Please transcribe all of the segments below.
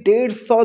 150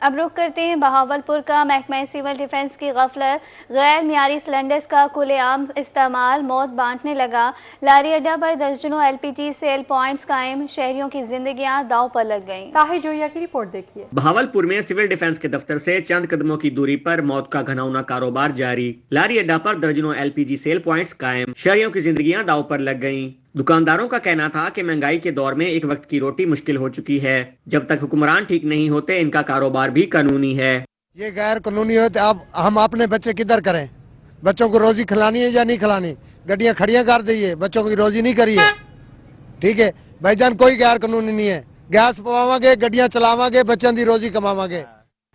اب رخ کرتے ہیں بہاولپور کا۔ محکمہ سول ڈیفنس کی غفلت، غیر معیاری سلنڈرز کا کھلے عام استعمال موت بانٹنے لگا۔ لاری اڈا پر درجنوں LPG سیل پوائنٹس قائم، شہریوں کی زندگیاں داؤ پر لگ گئیں۔ طاہر جویا کی رپورٹ دیکھیے۔ بہاولپور میں سول ڈیفنس کے دفتر سے چند قدموں کی دوری پر موت کا گھناؤنا کاروبار جاری۔ لاری اڈا پر درجنوں LPG سیل پوائنٹس قائم، شہریوں کی زندگیاں داؤ پر لگ گئیں۔ دکانداروں کا کہنا تھا کہ مہنگائی کے دور میں ایک وقت کی روٹی مشکل ہو چکی ہے، جب تک حکمران ٹھیک نہیں ہوتے ان کا کاروبار بھی قانونی ہے۔ یہ غیر قانونی ہوتے اب ہم اپنے بچے کدھر کریں؟ بچوں کو روزی کھلانی ہے یا نہیں کھلانی؟ گڈیاں کھڑیاں کر دیئے، بچوں کی روزی نہیں کریے، ٹھیک ہے بھائی جان، کوئی غیر قانونی نہیں ہے۔ گیس پواواں گے، گڈیاں چلاواں گے، بچوں دی روزی کماواں گے۔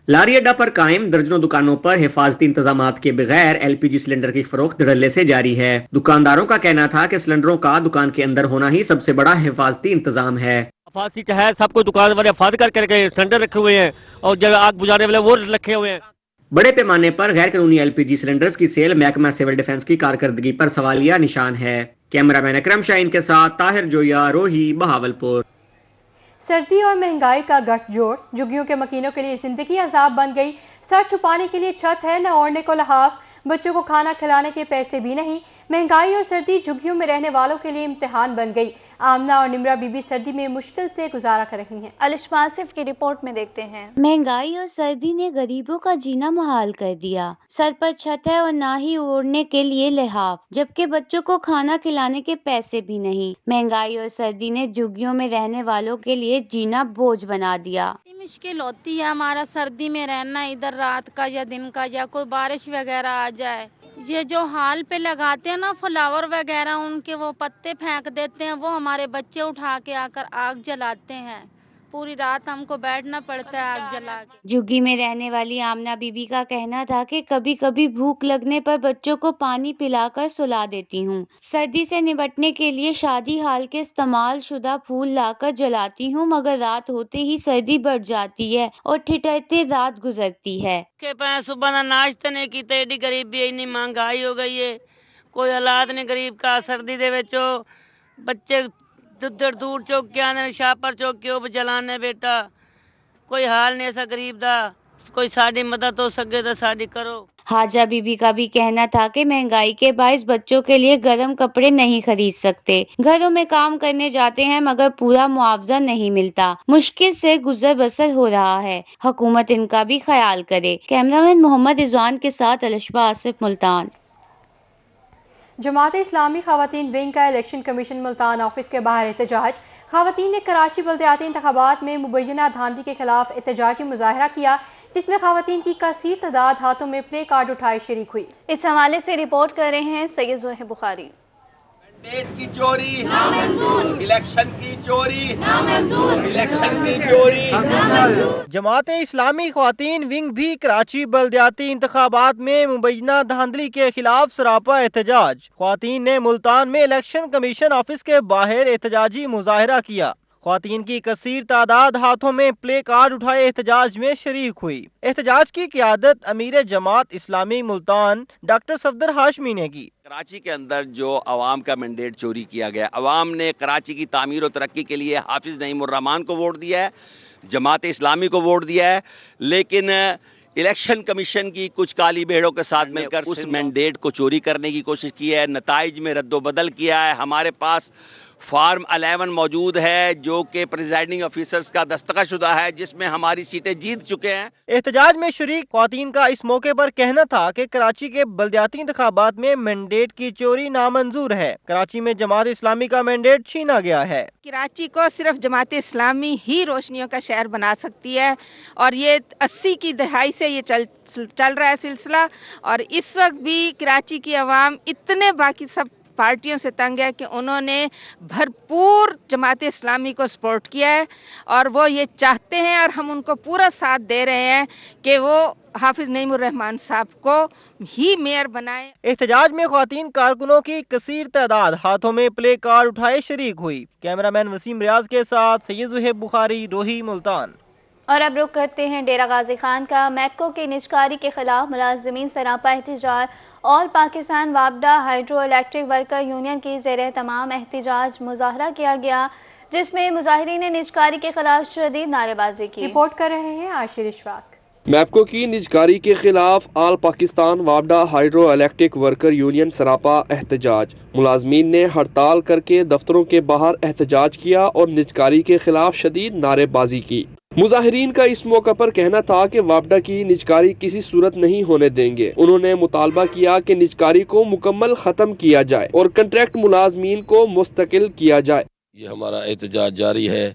لاری اڈا پر قائم درجنوں دکانوں پر حفاظتی انتظامات کے بغیر LPG سلنڈر کی فروخت دھڑلے سے جاری ہے۔ دکانداروں کا کہنا تھا کہ سلنڈروں کا دکان کے اندر ہونا ہی سب سے بڑا حفاظتی انتظام ہے۔ حفاظتی ہے، سب کو دکان والے حفاظ کر کے سلنڈر رکھے ہوئے ہیں اور جگہ آگ بجھانے والے وہ رکھے ہوئے ہیں۔ بڑے پیمانے پر غیر قانونی LPG سلنڈرز کی سیل محکمہ سول ڈیفنس کی کارکردگی پر سوالیہ نشان ہے۔ کیمرہ مین اکرم شاہین کے ساتھ طاہر جویا، روہی، بہاولپور۔ سردی اور مہنگائی کا گٹھ جوڑ، جھگیوں کے مکینوں کے لیے زندگی عذاب بن گئی۔ سر چھپانے کے لیے چھت ہے، نہ اوڑھنے کو لحاف، بچوں کو کھانا کھلانے کے پیسے بھی نہیں۔ مہنگائی اور سردی جھگیوں میں رہنے والوں کے لیے امتحان بن گئی۔ آمنہ اور نمرہ بی بی سردی میں مشکل سے گزارا کر رہی ہیں۔ الشما آصف کی رپورٹ میں دیکھتے ہیں۔ مہنگائی اور سردی نے غریبوں کا جینا محال کر دیا۔ سر پر چھت ہے اور نہ ہی اوڑھنے کے لیے لحاف، جبکہ بچوں کو کھانا کھلانے کے پیسے بھی نہیں۔ مہنگائی اور سردی نے جھگیوں میں رہنے والوں کے لیے جینا بوجھ بنا دیا۔ مشکل ہوتی ہے ہمارا سردی میں رہنا، ادھر رات کا یا دن کا، یا کوئی بارش وغیرہ آ جائے۔ یہ جو حال پہ لگاتے ہیں نا فلاور وغیرہ، ان کے وہ پتے پھینک دیتے ہیں، وہ ہمارے بچے اٹھا کے آ کر آگ جلاتے ہیں۔ پوری رات ہم کو بیٹھنا پڑتا ہے آگ جلا کے۔ جھگی میں رہنے والی آمنہ بی بی کا کہنا تھا کہ کبھی کبھی بھوک لگنے پر بچوں کو پانی پلا کر سلا دیتی ہوں۔ سردی سے نمٹنے کے لیے شادی ہال کے استعمال شدہ پھول لا کر جلاتی ہوں، مگر رات ہوتے ہی سردی بڑھ جاتی ہے اور ٹھٹرتے رات گزرتی ہے۔ صبح نہ ناشتے نہیں کیتے، ایڈی غریبی اینی مہنگائی ہو گئی ہے، کوئی حالات نہیں غریب کا۔ سردی دے وچوں بچے دور دور چوکے آنے، شاپر چوکے وہ جلانے، بیٹا کوئی حال نہیں ایسا غریب دا۔ کوئی ساڈی مدد ہو سکے تو ساڈی کرو۔ حاجہ بی بی کا بھی کہنا تھا کہ مہنگائی کے باعث بچوں کے لیے گرم کپڑے نہیں خرید سکتے۔ گھروں میں کام کرنے جاتے ہیں مگر پورا معاوضہ نہیں ملتا۔ مشکل سے گزر بسر ہو رہا ہے، حکومت ان کا بھی خیال کرے۔ کیمرہ مین محمد رضوان کے ساتھ الشبہ آصف، ملتان۔ جماعت اسلامی خواتین ونگ کا الیکشن کمیشن ملتان آفس کے باہر احتجاج۔ خواتین نے کراچی بلدیاتی انتخابات میں مبینہ دھاندلی کے خلاف احتجاجی مظاہرہ کیا، جس میں خواتین کی کثیر تعداد ہاتھوں میں پلے کارڈ اٹھائے شریک ہوئی۔ اس حوالے سے رپورٹ کر رہے ہیں سید زہیر بخاری۔ مینڈیٹ کی چوری نامنظور، الیکشن کی چوری نامنظور، الیکشن کی چوری نامنظور۔ جماعت اسلامی خواتین ونگ بھی کراچی بلدیاتی انتخابات میں مبینہ دھاندلی کے خلاف سراپا احتجاج۔ خواتین نے ملتان میں الیکشن کمیشن آفس کے باہر احتجاجی مظاہرہ کیا۔ خواتین کی کثیر تعداد ہاتھوں میں پلے کارڈ اٹھائے احتجاج میں شریک ہوئی۔ احتجاج کی قیادت امیر جماعت اسلامی ملتان ڈاکٹر صفدر ہاشمی نے کی۔ کراچی کے اندر جو عوام کا مینڈیٹ چوری کیا گیا، عوام نے کراچی کی تعمیر و ترقی کے لیے حافظ نعیم الرحمان کو ووٹ دیا ہے، جماعت اسلامی کو ووٹ دیا ہے، لیکن الیکشن کمیشن کی کچھ کالی بھیڑوں کے ساتھ مل کر اس مینڈیٹ کو چوری کرنے کی کوشش کی ہے، نتائج میں رد و بدل کیا ہے۔ ہمارے پاس فارم 11 موجود ہے جو کہ پریزائڈنگ آفیسرز کا دستخط شدہ ہے، جس میں ہماری سیٹیں جیت چکے ہیں۔ احتجاج میں شریک خواتین کا اس موقع پر کہنا تھا کہ کراچی کے بلدیاتی انتخابات میں مینڈیٹ کی چوری نامنظور ہے۔ کراچی میں جماعت اسلامی کا مینڈیٹ چھینا گیا ہے۔ کراچی کو صرف جماعت اسلامی ہی روشنیوں کا شہر بنا سکتی ہے، اور یہ 80 کی دہائی سے یہ چل رہا ہے سلسلہ، اور اس وقت بھی کراچی کی عوام اتنے باقی سب پارٹیوں سے تنگ ہے کہ انہوں نے بھرپور جماعت اسلامی کو سپورٹ کیا ہے، اور وہ یہ چاہتے ہیں اور ہم ان کو پورا ساتھ دے رہے ہیں کہ وہ حافظ نعیم الرحمان صاحب کو ہی میئر بنائیں۔ احتجاج میں خواتین کارکنوں کی کثیر تعداد ہاتھوں میں پلے کارڈ اٹھائے شریک ہوئی۔ کیمرہ مین وسیم ریاض کے ساتھ سید زہیر بخاری، روہی، ملتان۔ اور اب رخ کرتے ہیں ڈیرہ غازی خان کا۔ میپکو کی نجکاری کے خلاف ملازمین سراپا احتجاج، اور پاکستان وابڈا ہائیڈرو الیکٹرک ورکر یونین کی زیر اہتمام احتجاج مظاہرہ کیا گیا، جس میں مظاہرین نے نجکاری کے خلاف شدید نعرے بازی کی۔ رپورٹ کر رہے ہیں عاشر اشفاق۔ میپکو کی نجکاری کے خلاف آل پاکستان وابڈا ہائیڈرو الیکٹرک ورکر یونین سراپا احتجاج۔ ملازمین نے ہڑتال کر کے دفتروں کے باہر احتجاج کیا اور نجکاری کے خلاف شدید نعرے بازی کی۔ مظاہرین کا اس موقع پر کہنا تھا کہ وابڈا کی نجکاری کسی صورت نہیں ہونے دیں گے۔ انہوں نے مطالبہ کیا کہ نجکاری کو مکمل ختم کیا جائے اور کنٹریکٹ ملازمین کو مستقل کیا جائے۔ یہ ہمارا احتجاج جاری ہے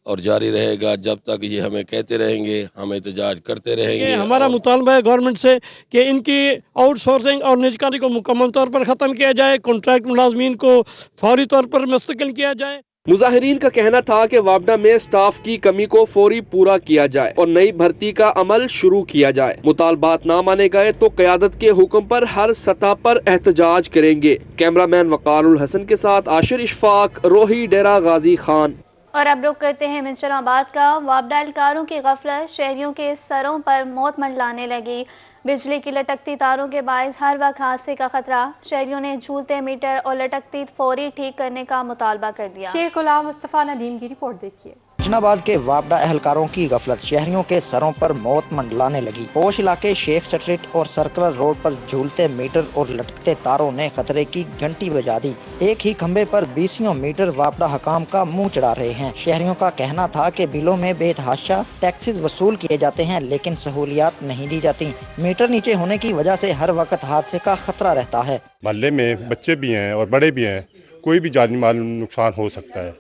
اور جاری رہے گا جب تک یہ ہمیں کہتے رہیں گے، ہم احتجاج کرتے رہیں گے۔ ہمارا مطالبہ ہے گورنمنٹ سے کہ ان کی آؤٹ سورسنگ اور نجکاری کو مکمل طور پر ختم کیا جائے، کانٹریکٹ ملازمین کو فوری طور پر مستقل کیا جائے۔ مظاہرین کا کہنا تھا کہ وابڈا میں سٹاف کی کمی کو فوری پورا کیا جائے اور نئی بھرتی کا عمل شروع کیا جائے۔ مطالبات نہ مانے گئے تو قیادت کے حکم پر ہر سطح پر احتجاج کریں گے۔ کیمرامین وقار الحسن کے ساتھ عاشر اشفاق، روہی، ڈیرہ غازی خان۔ اور اب رخ کرتے ہیں منشر آباد کا۔ وابڈا اہلکاروں کی غفلت شہریوں کے سروں پر موت منڈلانے لگی۔ بجلی کی لٹکتی تاروں کے باعث ہر وقت حادثے کا خطرہ۔ شہریوں نے جھولتے میٹر اور لٹکتی فوری ٹھیک کرنے کا مطالبہ کر دیا۔ شیخ غلام مصطفیٰ ندیم کی رپورٹ دیکھیے۔ آباد کے وابڈا اہلکاروں کی غفلت شہریوں کے سروں پر موت منڈلانے لگی۔ پوش علاقے شیخ سٹریٹ اور سرکلر روڈ پر جھولتے میٹر اور لٹکتے تاروں نے خطرے کی گھنٹی بجا دی۔ ایک ہی کھمبے پر 20 میٹر وابڈا حکام کا منہ چڑھا رہے ہیں۔ شہریوں کا کہنا تھا کہ بلوں میں بے تحاشا ٹیکسز وصول کیے جاتے ہیں لیکن سہولیات نہیں دی جاتی۔ میٹر نیچے ہونے کی وجہ سے ہر وقت حادثے کا خطرہ رہتا ہے۔ محلے میں بچے بھی ہیں اور بڑے بھی ہیں، کوئی بھی جانی مال نقصان ہو سکتا ہے۔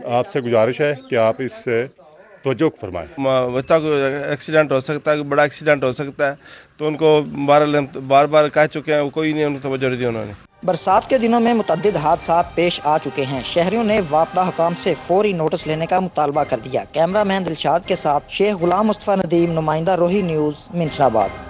آپ سے گزارش ہے کہ آپ اس سے توجہ فرمائیں۔ بچہ کو ایکسیڈنٹ ہو سکتا ہے، بڑا ایکسیڈنٹ ہو سکتا ہے، تو ان کو بار بار کہہ چکے ہیں، کوئی نہیں ان کو توجہ دی انہوں نے۔ برسات کے دنوں میں متعدد حادثات پیش آ چکے ہیں۔ شہریوں نے وابڈا حکام سے فوری نوٹس لینے کا مطالبہ کر دیا۔ کیمرہ مین دلشاد کے ساتھ شیخ غلام مصطفیٰ ندیم، نمائندہ روہی نیوز، منشر آباد۔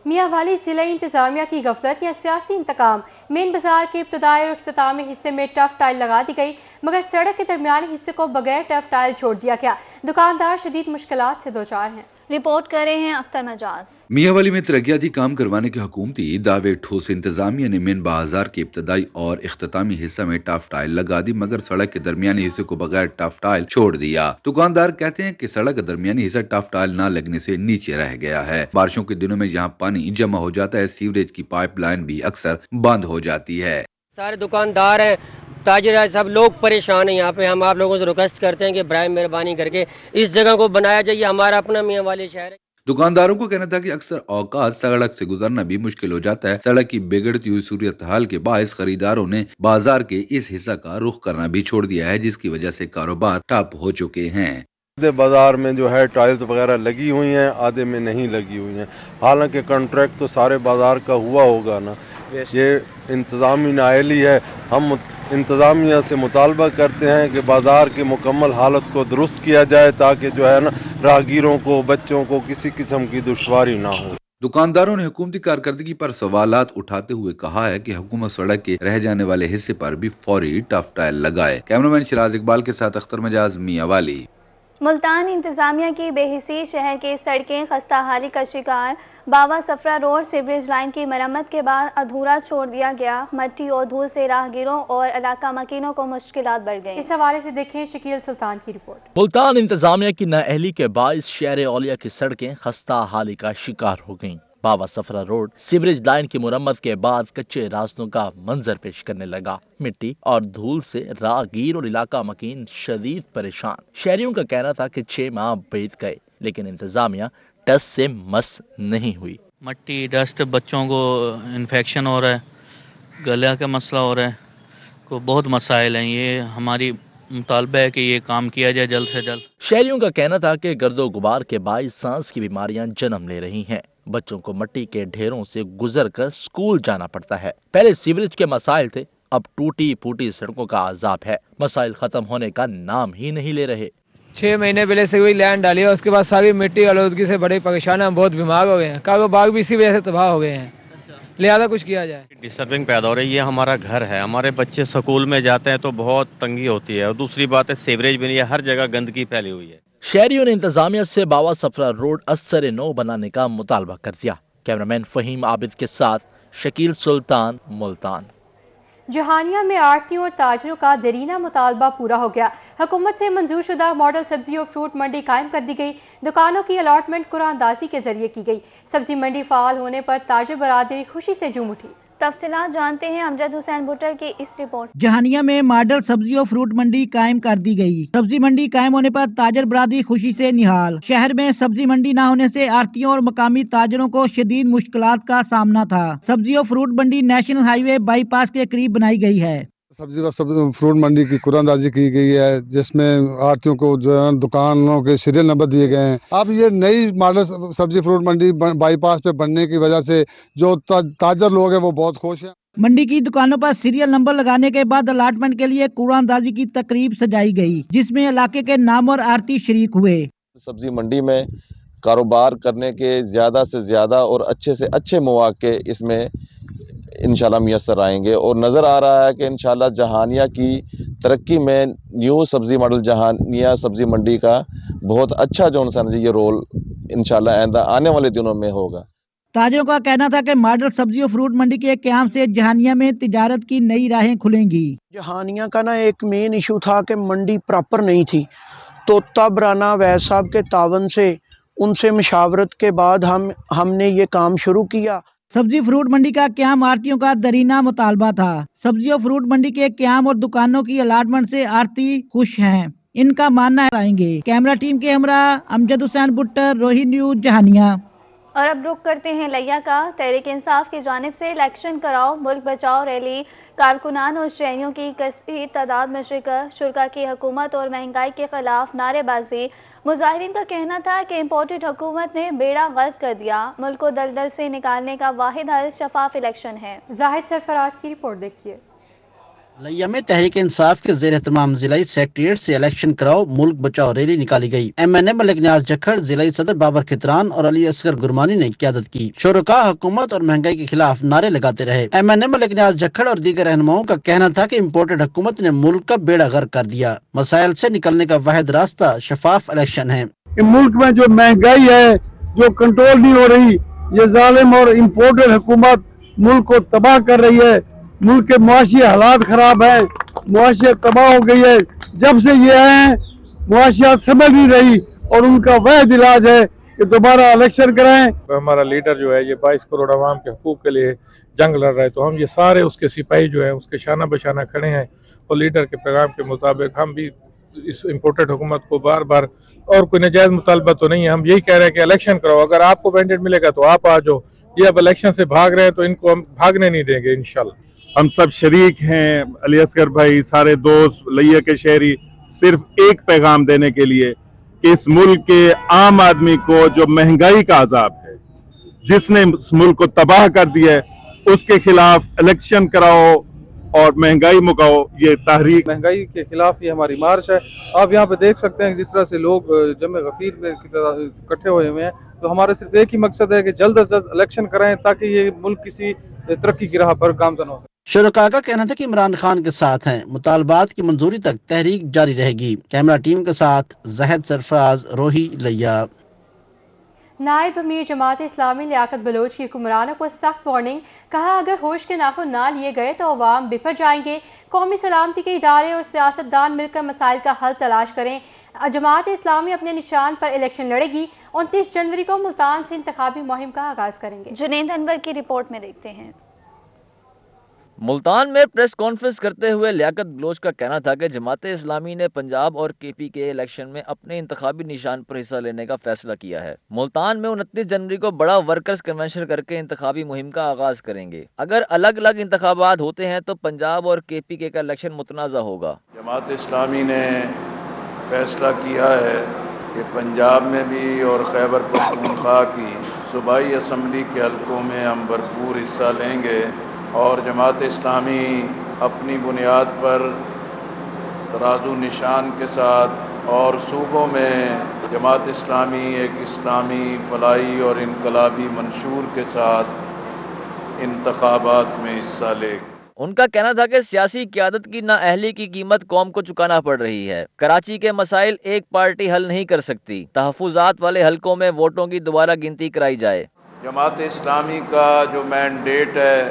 میاں والی ضلعی انتظامیہ کی غفلت یا سیاسی انتقام۔ مین بازار کے ابتدائی اور اختتامی حصے میں ٹف ٹائل لگا دی گئی مگر سڑک کے درمیانی حصے کو بغیر ٹف ٹائل چھوڑ دیا گیا۔ دکاندار شدید مشکلات سے دوچار ہیں۔ رپورٹ کر رہے ہیں اختر مجاز۔ میاں والی میں ترقیاتی کام کروانے کے حکومتی دعوے ٹھوس انتظامیہ نے مین بازار کے ابتدائی اور اختتامی حصہ میں ٹف ٹائل لگا دی مگر سڑک کے درمیانی حصے کو بغیر ٹف ٹائل چھوڑ دیا۔ دکاندار کہتے ہیں کہ سڑک کا درمیانی حصہ ٹف ٹائل نہ لگنے سے نیچے رہ گیا ہے۔ بارشوں کے دنوں میں یہاں پانی جمع ہو جاتا ہے، سیوریج کی پائپ لائن بھی اکثر بند ہو جاتی ہے۔ سارے دکاندار ہیں، تاجر ہیں، سب لوگ پریشان ہیں یہاں پہ۔ ہم آپ لوگوں سے ریکویسٹ کرتے ہیں کہ برائے مہربانی کر کے اس جگہ کو بنایا جائے، ہمارا اپنا میاں والی شہر ہے۔ دکانداروں کو کہنا تھا کہ اکثر اوقات سڑک سے گزرنا بھی مشکل ہو جاتا ہے۔ سڑک کی بگڑتی ہوئی صورتحال کے باعث خریداروں نے بازار کے اس حصہ کا رخ کرنا بھی چھوڑ دیا ہے جس کی وجہ سے کاروبار ٹھپ ہو چکے ہیں۔ آدھے بازار میں جو ہے ٹائلز وغیرہ لگی ہوئی ہیں، آدھے میں نہیں لگی ہوئی ہیں، حالانکہ کنٹریکٹ تو سارے بازار کا ہوا ہوگا نا۔ یہ انتظامی نااہلی ہے۔ ہم انتظامیہ سے مطالبہ کرتے ہیں کہ بازار کی مکمل حالت کو درست کیا جائے تاکہ جو ہے نا راہگیروں کو، بچوں کو کسی قسم کی دشواری نہ ہو۔ دکانداروں نے حکومتی کارکردگی پر سوالات اٹھاتے ہوئے کہا ہے کہ حکومت سڑک کے رہ جانے والے حصے پر بھی فوری ٹف ٹائل لگائے۔ کیمرامین شراز اقبال کے ساتھ اختر مجاز، میاں والی۔ ملتان انتظامیہ کی بے حسی، شہر کے سڑکیں خستہ حالی کا شکار۔ باوا سفرہ روڈ سیوریج لائن کی مرمت کے بعد ادھورا چھوڑ دیا گیا۔ مٹی اور دھول سے راہگیروں اور علاقہ مکینوں کو مشکلات بڑھ گئیں۔ اس حوالے سے دیکھیں شکیل سلطان کی رپورٹ۔ ملتان انتظامیہ کی نااہلی کے باعث شہر اولیا کی سڑکیں خستہ حالی کا شکار ہو گئیں۔ باوا سفرہ روڈ سیوریج لائن کی مرمت کے بعد کچے راستوں کا منظر پیش کرنے لگا۔ مٹی اور دھول سے راہگیر اور علاقہ مکین شدید پریشان۔ شہریوں کا کہنا تھا کہ 6 ماہ بیت گئے لیکن انتظامیہ ٹس سے مس نہیں ہوئی۔ مٹی، ڈسٹ، بچوں کو انفیکشن ہو رہا ہے، گلے کا مسئلہ ہو رہا ہے، کو بہت مسائل ہیں۔ یہ ہماری مطالبہ ہے کہ یہ کام کیا جائے جلد سے جلد۔ شہریوں کا کہنا تھا کہ گرد و غبار کے باعث سانس کی بیماریاں جنم لے رہی ہیں۔ بچوں کو مٹی کے ڈھیروں سے گزر کر سکول جانا پڑتا ہے۔ پہلے سیوریج کے مسائل تھے، اب ٹوٹی پھوٹی سڑکوں کا عذاب ہے۔ مسائل ختم ہونے کا نام ہی نہیں لے رہے۔ 6 مہینے پہلے سے کوئی لینڈ ڈالی ہے، اس کے بعد ساری مٹی آلودگی سے بڑے پریشان ہیں، ہم بہت بیمار ہو گئے ہیں۔ کاغذ باغ بھی اسی وجہ سے تباہ ہو گئے ہیں، لہذا کچھ کیا جائے۔ ڈسٹربنگ پیدا ہو رہی ہے، یہ ہمارا گھر ہے، ہمارے بچے سکول میں جاتے ہیں تو بہت تنگی ہوتی ہے، اور دوسری بات ہے سیوریج بھی نہیں ہے، ہر جگہ گندگی پھیلی ہوئی ہے۔ شہریوں نے انتظامیہ سے باوا سفرہ روڈ اثر نو بنانے کا مطالبہ کر دیا۔ کیمرامین فہیم عابد کے ساتھ شکیل سلطان، ملتان۔ جہانیہ میں آڑھتیوں اور تاجروں کا دیرینہ مطالبہ پورا ہو گیا۔ حکومت سے منظور شدہ ماڈل سبزی اور فروٹ منڈی قائم کر دی گئی۔ دکانوں کی الاٹمنٹ قرعہ اندازی کے ذریعے کی گئی۔ سبزی منڈی فعال ہونے پر تاجر برادری خوشی سے جھوم اٹھی۔ تفصیلات جانتے ہیں امجد حسین بھٹر کی اس رپورٹ۔ جہانیہ میں ماڈل سبزی اور فروٹ منڈی قائم کر دی گئی۔ سبزی منڈی قائم ہونے پر تاجر برادری خوشی سے نہال۔ شہر میں سبزی منڈی نہ ہونے سے آڑھتیوں اور مقامی تاجروں کو شدید مشکلات کا سامنا تھا۔ سبزی اور فروٹ منڈی نیشنل ہائی وے بائی پاس کے قریب بنائی گئی ہے۔ سبزی و فروٹ منڈی کی قرعہ اندازی کی گئی ہے، جس میں آڑھتیوں کو جو ہے دکانوں کے سیریل نمبر دیے گئے ہیں۔ اب یہ نئی ماڈل سبزی فروٹ منڈی بائی پاس پہ بننے کی وجہ سے جو تاجر لوگ ہیں وہ بہت خوش ہیں۔ منڈی کی دکانوں پر سیریل نمبر لگانے کے بعد الاٹمنٹ کے لیے قرعہ اندازی کی تقریب سجائی گئی، جس میں علاقے کے نامور آڑھتی شریک ہوئے۔ سبزی منڈی میں کاروبار کرنے کے زیادہ سے زیادہ اور اچھے سے اچھے مواقع اس میں انشاءاللہ میسر آئیں گے، اور نظر آ رہا ہے کہ انشاءاللہ جہانیہ کی ترقی میں نیو سبزی ماڈل جہانیہ سبزی منڈی کا بہت اچھا جو انسان یہ رول انشاءاللہ آئندہ آنے والے دنوں میں ہوگا۔ تاجروں کا کہنا تھا کہ ماڈل سبزی اور فروٹ منڈی کے قیام سے جہانیہ میں تجارت کی نئی راہیں کھلیں گی۔ جہانیہ کا ایک مین ایشو تھا کہ منڈی پراپر نہیں تھی، تو تب رانا ویس صاحب کے تعاون سے ان سے مشاورت کے بعد ہم نے یہ کام شروع کیا۔ سبزی فروٹ منڈی کا قیام آڑھتیوں کا دیرینہ مطالبہ تھا۔ سبزی اور فروٹ منڈی کے قیام اور دکانوں کی الاٹمنٹ سے آڑھتی خوش ہیں، ان کا ماننا آئیں گے۔ کیمرہ ٹیم کے ہمراہ امجد حسین بھٹر، روہی نیوز، جہانیہ۔ اور اب رخ کرتے ہیں لیا کا۔ تحریک انصاف کی جانب سے الیکشن کراؤ ملک بچاؤ ریلی، کارکنان اور شہریوں کی کثیر تعداد میں شرکت، شرکا کی حکومت اور مہنگائی کے خلاف نعرے بازی۔ مظاہرین کا کہنا تھا کہ امپورٹڈ حکومت نے بیڑا غرق کر دیا، ملک کو دلدل سے نکالنے کا واحد حل شفاف الیکشن ہے۔ زاہد سرفراز کی رپورٹ دیکھیے۔ لیا میں تحریک انصاف کے زیر اہتمام ضلعی سیکریٹریٹ سے الیکشن کراؤ ملک بچاؤ ریلی نکالی گئی۔ MNA ملک نیاز جکھڑ، ضلعی صدر بابر کھتران اور علی اصغر گرمانی نے قیادت کی۔ شرکا حکومت اور مہنگائی کے خلاف نعرے لگاتے رہے۔ MNA ملک نیاز جکھڑ اور دیگر رہنماؤں کا کہنا تھا کہ امپورٹڈ حکومت نے ملک کا بیڑا غرق کر دیا، مسائل سے نکلنے کا واحد راستہ شفاف الیکشن ہے۔ ملک میں جو مہنگائی ہے، جو کنٹرول نہیں ہو رہی، یہ ظالم اور امپورٹڈ حکومت ملک کو تباہ کر رہی ہے۔ ملک کے معاشی حالات خراب ہیں، معاشیت تباہ ہو گئی ہے۔ جب سے یہ آئے ہیں معاشیات سمجھ نہیں رہی، اور ان کا واحد علاج ہے کہ دوبارہ الیکشن کرائیں۔ ہمارا لیڈر جو ہے یہ 22 کروڑ عوام کے حقوق کے لیے جنگ لڑ رہا ہے، تو ہم یہ سارے اس کے سپاہی جو ہیں اس کے شانہ بشانہ کھڑے ہیں، اور لیڈر کے پیغام کے مطابق ہم بھی اس امپورٹڈ حکومت کو بار بار، اور کوئی نجائز مطالبہ تو نہیں ہے، ہم یہی کہہ رہے ہیں کہ الیکشن کرو، اگر آپ کو مینڈیٹ ملے گا تو آپ آ جاؤ۔ یہ اب الیکشن سے بھاگ رہے ہیں تو ان کو ہم بھاگنے نہیں دیں گے انشاءاللہ۔ ہم سب شریک ہیں، علی اصغر بھائی، سارے دوست، لیا کے شہری، صرف ایک پیغام دینے کے لیے کہ اس ملک کے عام آدمی کو جو مہنگائی کا عذاب ہے، جس نے اس ملک کو تباہ کر دیا ہے، اس کے خلاف الیکشن کراؤ اور مہنگائی مکاؤ۔ یہ تحریک مہنگائی کے خلاف یہ ہماری مارچ ہے۔ آپ یہاں پہ دیکھ سکتے ہیں جس طرح سے لوگ جمع غفیر میں اکٹھے ہوئے ہیں، تو ہمارا صرف ایک ہی مقصد ہے کہ جلد از جلد الیکشن کرائیں تاکہ یہ ملک کسی ترقی کی راہ پر گامزن ہو سکے۔ شرکا کا کہنا تھا کہ عمران خان کے ساتھ ہیں، مطالبات کی منظوری تک تحریک جاری رہے گی۔ کیمرہ ٹیم کے ساتھ زاہد سرفراز، روہی، لیا۔ نائب امیر جماعت اسلامی لیاقت بلوچ کی حکمرانوں کو سخت وارننگ، کہا اگر ہوش کے ناخن نہ لیے گئے تو عوام بفر جائیں گے۔ قومی سلامتی کے ادارے اور سیاستدان مل کر مسائل کا حل تلاش کریں۔ جماعت اسلامی اپنے نشان پر الیکشن لڑے گی۔ 29 جنوری کو ملتان سے انتخابی مہم کا آغاز کریں گے۔ جنید انور کی رپورٹ میں دیکھتے ہیں۔ ملتان میں پریس کانفرنس کرتے ہوئے لیاقت بلوچ کا کہنا تھا کہ جماعت اسلامی نے پنجاب اور KP کے الیکشن میں اپنے انتخابی نشان پر حصہ لینے کا فیصلہ کیا ہے۔ ملتان میں 29 جنوری کو بڑا ورکرز کنونشن کر کے انتخابی مہم کا آغاز کریں گے۔ اگر الگ الگ انتخابات ہوتے ہیں تو پنجاب اور KP کا الیکشن متنازع ہوگا۔ جماعت اسلامی نے فیصلہ کیا ہے کہ پنجاب میں بھی اور خیبر پختونخوا کی صوبائی اسمبلی کے حلقوں میں ہم بھرپور حصہ لیں گے، اور جماعت اسلامی اپنی بنیاد پر ترازو نشان کے ساتھ اور صوبوں میں جماعت اسلامی ایک اسلامی فلاحی اور انقلابی منشور کے ساتھ انتخابات میں حصہ لے گی۔ ان کا کہنا تھا کہ سیاسی قیادت کی نااہلی کی قیمت قوم کو چکانا پڑ رہی ہے۔ کراچی کے مسائل ایک پارٹی حل نہیں کر سکتی۔ تحفظات والے حلقوں میں ووٹوں کی دوبارہ گنتی کرائی جائے۔ جماعت اسلامی کا جو مینڈیٹ ہے